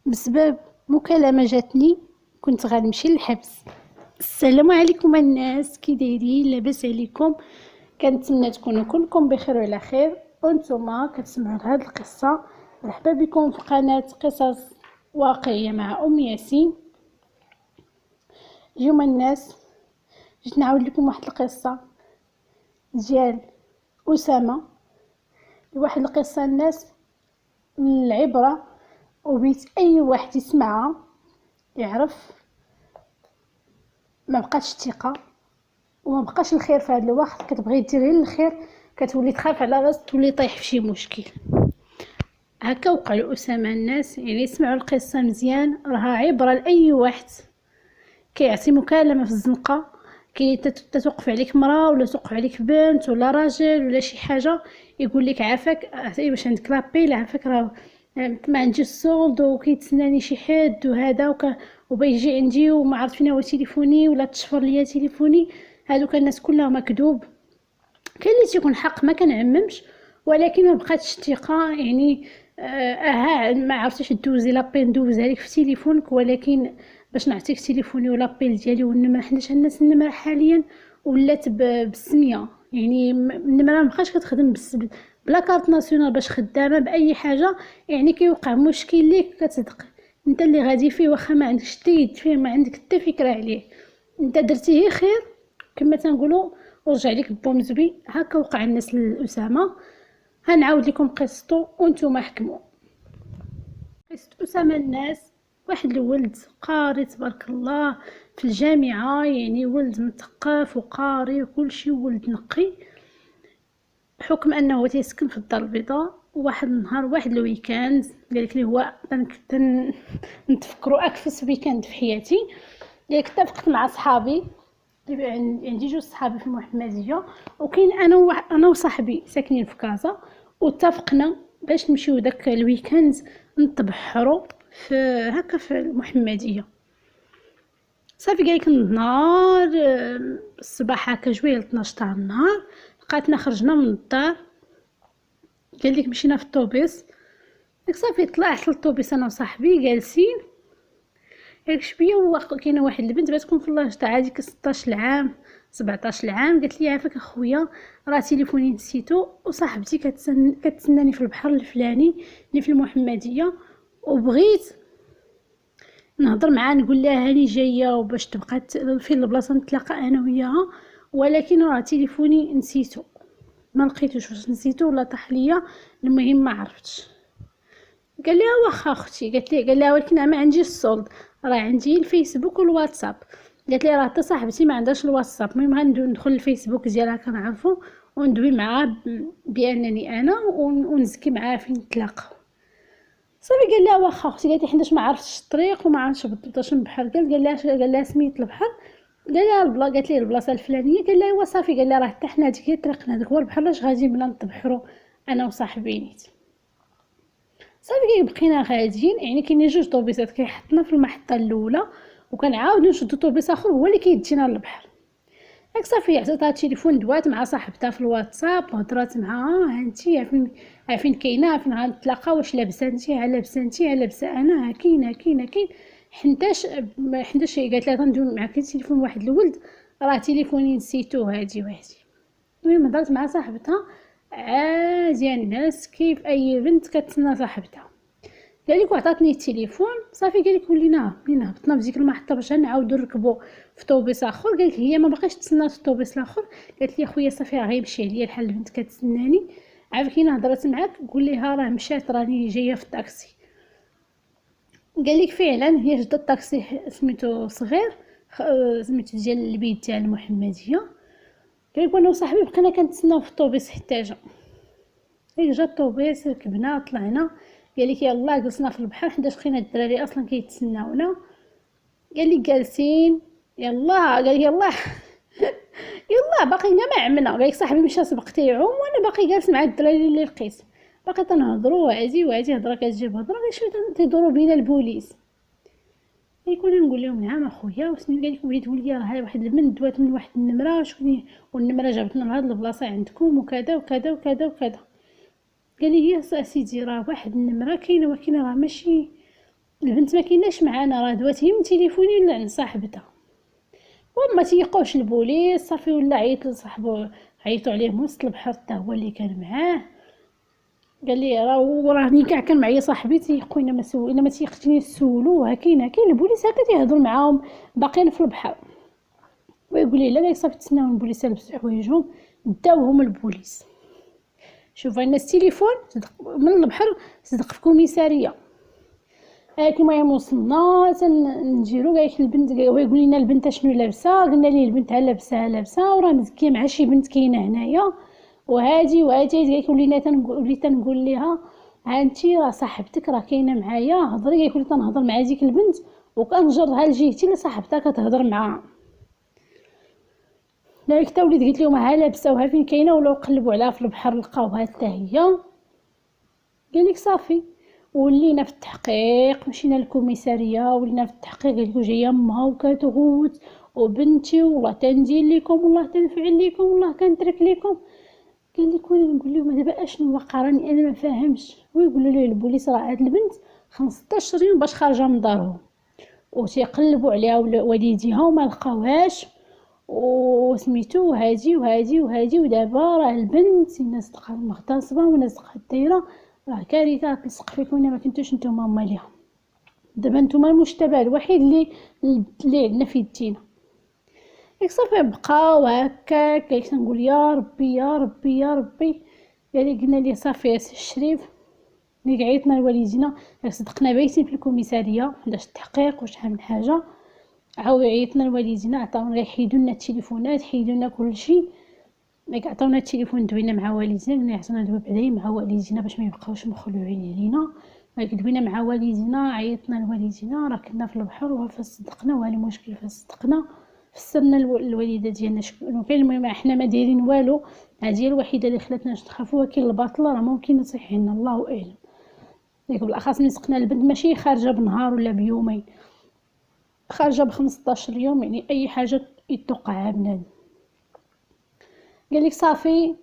بسبب مكالمة جاتني كنت غنمشي للحبس. السلام عليكم الناس، كي دايرين؟ لاباس عليكم؟ كنتمنى تكونوا كلكم بخير وعلى خير. وانتم كتسمعوا لهاد القصه. مرحبا بكم في قناه قصص واقعيه مع ياسين. اليوم الناس جيت نعاود لكم واحد القصه ديال اسامه. واحد القصه الناس العبره، وبيت اي واحد يسمعها يعرف ما بقاش الثقه وما بقاش الخير في هذا الوقت. كتبغي دير غير الخير كتولي تخاف على راسك تولي طايح في شي مشكل. هكا وقع لأسامة الناس. يعني يسمعوا القصه مزيان، راها عبره لاي واحد كيعطي مكالمه في الزنقه، كي تتوقف عليك مراه ولا توقف عليك بنت ولا راجل ولا شي حاجه، يقول لك عافاك عطيه باش عندك لابيل، عافاك راه ما عنديش الصولد وكيتسناني شي حد وهذا وبيجي عندي وما عرفت فين هو تليفوني ولا تشفر ليا تليفوني. هادوك الناس كلها مكذوب. كاين اللي تيكون حق، ما كنعممش، ولكن ما بقاتش الثقه. يعني ما عرفتيش دوزي لابيل ندوزها لك في تليفونك، ولكن باش نعطيك تليفوني ولابيل ديالي والنمره، حيت الناس النمره حاليا ولات بالسميه. يعني النمره مابقاش كتخدم بلا كارت ناسيونال باش خدامه باي حاجه. يعني كيوقع مشكل ليك كتصدق انت اللي غادي فيه، واخا ما عندكش تيد فيه، ما عندك حتى فكره عليه، انت درتيه خير كما تنقولوا ورجع لك بومزبي. هكا وقع الناس لأسامة. هنعاود لكم قصته وانتم حكموا. قصة أسامة الناس. واحد الولد قاري تبارك الله في الجامعة، يعني ولد مثقف وقاري وكل شيء، ولد نقي، بحكم انه تيسكن في الدار البيضاء. واحد النهار، واحد الويكاند، قالك لي هو نتفكروا اكفس ويكاند في حياتي. اتفقت مع صحابي، عندي جوج صحابي في المحمديه، وكاين انا وصاحبي ساكنين في كازا، واتفقنا باش نمشيو داك الويكاند نتبحروا في هكا في المحمديه. صافي قالك النهار الصباح هكا جويه 12 تاع النهار لقاتنا خرجنا من الدار. قالك مشينا في الطوبيس. ديك صافي طلعت للطوبيس انا وصاحبي جالسين. هيك شويه كاينه واحد البنت بتكون في الله تاع هذيك 16 عام 17 عام، قالت لي عافاك اخويا راه تليفوني نسيتو وصاحبتي كتسناني في البحر الفلاني اللي في المحمديه، وبغيت نهضر معها نقول لها هاني جايه وباش تبقى في البلاصه نتلاقى انا وياها، ولكن راه تليفوني نسيتو، ما لقيتوش، واش نسيتو ولا طاح ليا، المهم ما عرفتش. قال لها واخا اختي، قال لها ولكن ما عنديش الصولد، راه عندي الفيسبوك والواتساب. قالت لي راه حتى صاحبتي ما عندهاش الواتساب، المهم غندخل الفيسبوك ديالها كنعرفو وندوي معها بانني انا ونزكي معها فين نتلاقاو. صافي قال لها واخا اختي، قالت لي حيتاش ما عرفتش الطريق وما عرفتش بالضبط اش البحر. قال لها سميت البحر، قال لها قالت لي البلاصه الفلانيه. قال لها ايوا صافي، قال لها راه حتى حنا هذيك هي طريقنا، هذاك هو البحر اش غادي بلا نتبحروا انا وصاحبي نيت. صافي بقينا غاديين، يعني كاينين جوج طوبيسات كيحطنا في المحطه الاولى وكنعاودو نشدو طوبيس اخر هو اللي كيدينا للبحر. داك صافي عطيتها التليفون، دوات مع صاحبتها في الواتساب وهضرات معاها، ها انتي عارفين كاينه، فين غنتلاقاو، واش لابسه انتي، على لابسه انتي، على لابسه انا، ها كاين حنتاش قالت لها غندوي معاك التليفون واحد الولد، راه تليفوني نسيتوه هادي وهادي. المهم هضرت مع صاحبتها عادي الناس كيف اي بنت كتسنى صاحبتها. قالك وعطاتني التليفون. صافي قالك ولينا هبطنا في ديك المحطه باش نعاودو نركبو في طوبيس اخر. قالك هي ما باقيش تسنى في الطوبيس الاخر، قالت لي خويا صافي راه غيمشي عليا الحال، البنت كتسناني، عافاك كي هضرت معاك قول ليها راه مشات راني جايه في الطاكسي. قالك فعلا هي جدة الطاكسي سميتو صغير، سميتو ديال البيت تاع المحمديه. قالك وانا وصاحبي بقينا كنتسناو في الطوبيس حتى جا. جا الطوبيس ركبنا طلعنا. قالك يلا جلسنا في البحر حيت بقينا الدراري اصلا كيتسناونا. قالك جالسين يلا، قالك يلا يلا باقي ما عمنا. قالك صاحبي مشى سبق تيعوم وانا باقي جالس مع الدراري اللي لقيت، باقي تنهضروا وعادي هضره كتجيب هضره، غير شويه تيدوروا بينا البوليس. يكون نقول لهم نعم اخويا وسنين. قالك وليد وليا راه واحد البنت دوات من واحد النمره، شكون والنمره جابتنا لهاد البلاصه عندكم وكذا وكذا وكذا وكذا. قال لي يا سيدي راه واحد النمره كاينه، ولكن راه ماشي البنت ما كايناش معانا، راه دوات هي من تليفوني ولا عند صاحبتها، وما تيقوش البوليس صافي. ولا عيط لصاحبو، عيطوا عليه من وسط البحر حتى هو اللي كان معاه، قال لي راني كاع كان معايا صاحبي تيقوا الا ما تيقتني سولوها. كاين البوليس هكا تيهضروا معاهم باقيين في البحر، ويقول لي لا صافي تسناو البوليس لبسوا حوايجهم داوهم البوليس. شوف الناس تليفون صدق من البحر صدق في كوميساريه. المهم وصلنا نجيرو قالت البنت، هو يقول لنا البنت شنو لابسه، قلنا ليه البنت لابسه وراه مزكيه مع شي بنت كاينه هنايا وهادي قالت وليت تنقول ليها انتي راه صاحبتك راه كاينه معايا هضري، قالت لي تنهضر مع ديك البنت وكنجرها لجهتي اللي صاحبتها كتهضر معاها. لا حتى وليت قلت لهم ها لابسه وها فين كاينه، ولاو قلبوا عليها في البحر لقاوها حتى هي. قال لك صافي ولينا في التحقيق، مشينا للكوميساريه ولينا في التحقيق. قالت له جايه امها وكتغوت وبنتي والله تندير لكم والله تنفعل لكم والله كنترك لكم. قال لك وانا نقول لهم دابا اشنو واقع راني انا ما فاهمش. ويقولوا لي البوليس راه هاد البنت 15 يوم باش خارجه من دارهم وتيقلبوا عليها والديها وما لقاوهاش وسميتو وهادي ودابا راه البنت الناس تلقى مغتصبه وناس تلقى دايره، راه كارثه تلصق فيكم ما كنتوش نتوما هما ليها. دابا نتوما المشتبه الوحيد اللي عندنا في يدينا. ياك صافي بقاو هكاك، قلت نقول يا ربي يا ربي يا ربي. يعني قلنا ليه صافي يا سي الشريف، ملي عيطنا لوالدينا صدقنا بايتين في الكوميساريه حداش التحقيق وشحال من حاجه. عاود عيطنا لوالدينا عطاونا يحيدوا لنا التليفونات حيدوا لنا كلشي. ملي عطاونا التليفون دوينا مع والدينا، قلنا عطاونا ندوي بعدين مع والدينا باش ما يبقاوش مخلوعين علينا. ملي دوينا مع والدينا عيطنا لوالدينا راه كنا في البحر وفصدقنا وها المشكل فصدقنا. فسرنا الوالده ديالنا شكون كاين. المهم احنا ما دايرين والو، هذه الوحيده اللي خلاتنا نخافوا. كاين الباطل راه ممكن يصيح لنا الله اعلم. ديك بالاخص ملي سقنا البنت ماشي خارجه بنهار ولا بيومين، خارجه ب15 يوم، يعني اي حاجه يتوقعها بنادم. قال لك صافي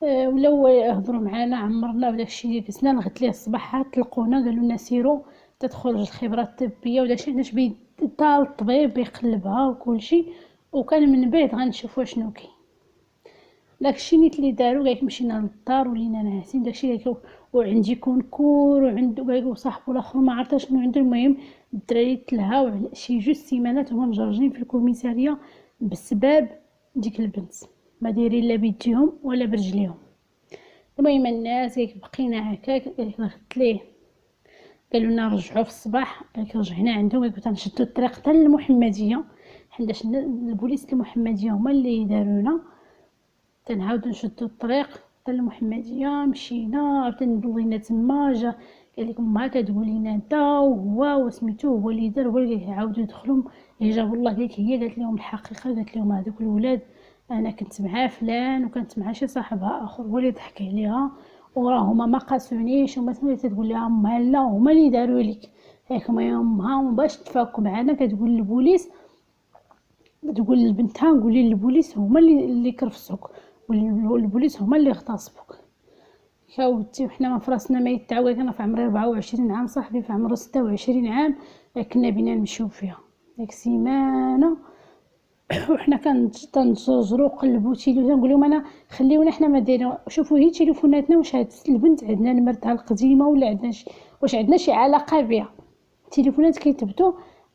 ولاو يهضروا معنا عمرنا وداكشي اللي دزنا. الغد ليه الصباح طلقونا قالوا لنا سيروا تتخرج الخبره الطبيه وداكشي، حنا بيد الطبيب يقلبها وكلشي، وكان من بعد غنشوفوا شنو كاين. داكشي نيت اللي داروا قالك مشينا للدار ولينا ناعسين داكشي قالك وعندي كونكور وعندو قالك وصاحبو الاخر ما عرفت شنو عنده. المهم الدراري تلهاو على شي 2 سيمانات هما مجرجين في الكوميساريه بسبب ديك البنت، ما دايرين لا بيديهم ولا برجليهم. المهم الناس قالك بقينا هكاك. قالك غدت ليه قالوا لنا رجعوا في الصباح. قالك رجعنا عندهم قالك تنشدوا الطريق حتى للمحمديه، حيت البوليس المحمديه هما اللي دارونا. تنعاودو نشدو الطريق حتى المحمديه، مشينا عاوتاني ضلينا تما. جا قال لكم ما كتقول لنا انت وهو وسميتو هو اللي دار هو اللي عاودوا يدخلوا. جاب الله قالك هي قالت لهم الحقيقه، قالت لهم هذوك الولاد انا كنت مع فلان وكنت مع شي صاحبها اخر هو اللي ضحك عليها وراهما ما قاسونيش وما تقول لها امها لا هما اللي داروا لك هيك ما امها باش تفاكوا معنا. كتقول للبوليس تقول لبنتها نقولي للبوليس هما اللي كرفسوك والبوليس هما اللي اغتصبوك. خاوتي وحنا ما فراسنا ما يتعاود. انا في عمري 24 عام، صاحبي في عمره 26 عام، كنا بينا نمشيو فيها ديك سيمانه. وحنا كنتجروا قلبوا تيليفون نقول لهم انا خليونا حنا ما دايرين. شوفوا هي تليفوناتنا واش هاد البنت عندنا نمرتها القديمه ولا عندنا واش عندنا شي علاقه بها. التليفونات كيثبتوا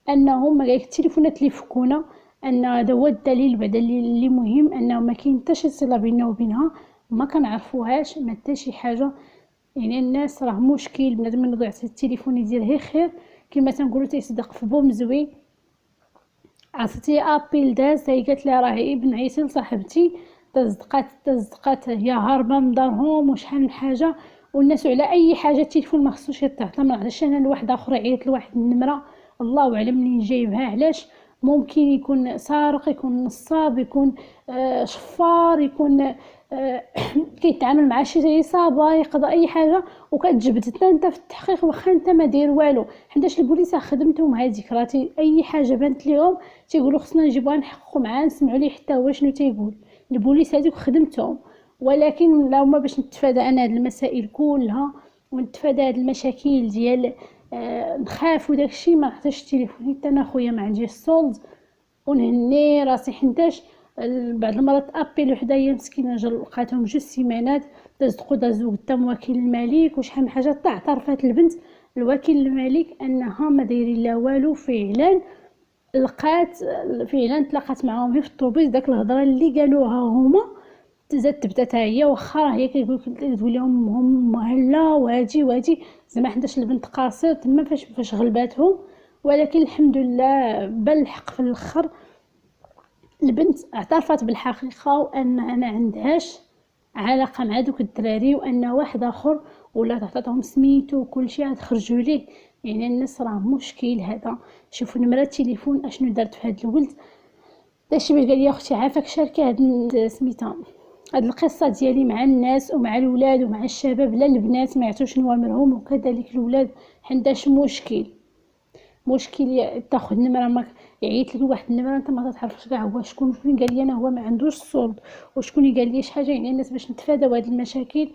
انهم قالك التليفونات اللي فكونا ان هذا هو الدليل بعدا اللي مهم انه ما كاين حتى شي صله بيننا وبينها وما كنعرفوهاش ما حتى شي حاجه. يعني الناس راه مشكل بنادم يضيع التليفون ديالها خير كما تنقولوا تيصدق في بوم زوين. عرفتي ابيل داز هي قالت لها راه ابن عيسى صاحبتي تصدقات هي هاربه من دارهم وشحال من حاجه والناس على اي حاجه التليفون ما خصوش يتعطى. ما عرفتش انا لواحد اخر عيط لواحد النمره الله اعلم منين جايبها علاش. ممكن يكون سارق يكون نصاب يكون شفار يكون كيتعامل مع شي عصابه يقضى اي حاجه وكتجبدتنا انت في التحقيق واخا انت ما داير والو. حيتاش البوليس خدمتهم هذيك راه اي حاجه بانت ليهم تيقولوا خصنا نجيبوها نحققوا معاه نسمعوا ليه حتى هو شنو تيقول. البوليس هذوك خدمتهم. ولكن لا هما باش نتفادى انا هاد المسائل كلها ونتفادى هاد المشاكل ديال نخاف وداكشي ما نعطيش تليفوني حتى انا خويا ما عنديش السولد، ونهني راسي حيتاش بعض المرات ابيلو حدايا مسكينه جا لقاتهم 2 سيمانات دازو قدام وكيل الملك وشحال من حاجه حتى اعترفت البنت الوكيل الملك انها ما دايرين لا والو. فعلا لقات فعلا تلاقات معاهم في الطوبيس، داك الهضره اللي قالوها هما تزاد تبدا هي، واخا هي كتقول لهم هم هلا وهادي زعما حيتاش البنت قاصر تما فاش غلباتهم. ولكن الحمد لله بان الحق في الاخر، البنت اعترفت بالحقيقه وانها ما عندهاش علاقه مع دوك الدراري، وان واحد اخر ولا تعطاتهم سميتو وكلشي عاد خرجوا ليه. يعني الناس راه مشكل هذا. شوفوا نمره التليفون اشنو دارت في هذا الولد. داكشي باش قال لي اختي عافاك شاركه هاد سميتها هاد القصه ديالي مع الناس ومع الولاد ومع الشباب، لا البنات ما يعطوش نوامرهم وكذلك الولاد، حيتاش مشكل تاخذ نمره ما يعيط لك واحد النمره انت ما تعرفش كاع هو شكون قال لي انا هو ما عندوش الصوت وشكون قال لي شي حاجه. يعني الناس باش نتفاداو هاد المشاكل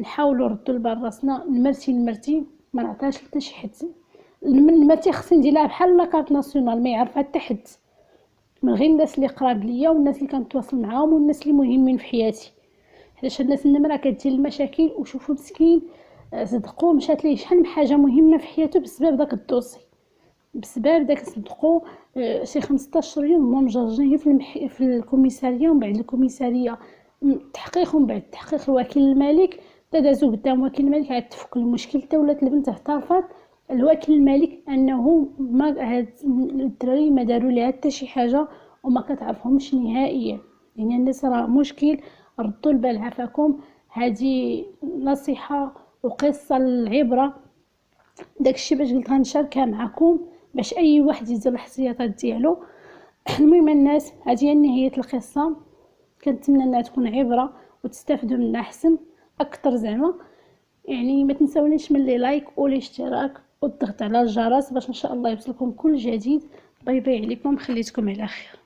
نحاولوا نردوا لبال راسنا. نمرتي ما نعطيهاش حتى شي حد. نمرتي خصني نديرها بحال لاكارت ناسيونال ما يعرفها حتى حد، من غير الناس اللي قراب ليا والناس اللي كنتواصل معاهم والناس اللي مهمين في حياتي، حيت الناس النمره كدير المشاكل. وشوفوا مسكين صدقوا مشات ليه شحال من حاجه مهمه في حياته بسبب داك الدوسي، بسبب داك صدقوا شي 15 يوم هما مجرجين في الكوميساريه، ومن بعد الكوميساريه تحقيق، ومن بعد التحقيق الوكيل الملك دازو قدام وكيل الملك عاد تفك المشكل حتى ولات البنت اعترفت الوكيل الملك انه ما هاد الدراري ما داروا ليها حتى شي حاجه وما كتعرفهمش نهائيا. يعني الناس راه مشكل، ردوا البال عافاكم. هذه نصيحه وقصه العبره، داكشي باش قلت غنشاركها معكم باش اي واحد يدير الاحتياطات ديالو. المهم الناس، هذه هي نهايه القصه، كنتمنى انها تكون عبره وتستافدوا منها احسن اكثر زعما. يعني ما تنساونيش من لي لايك والاشتراك والضغط على الجرس باش ان شاء الله يوصلكم كل جديد. باي باي عليكم، خليتكم على خير.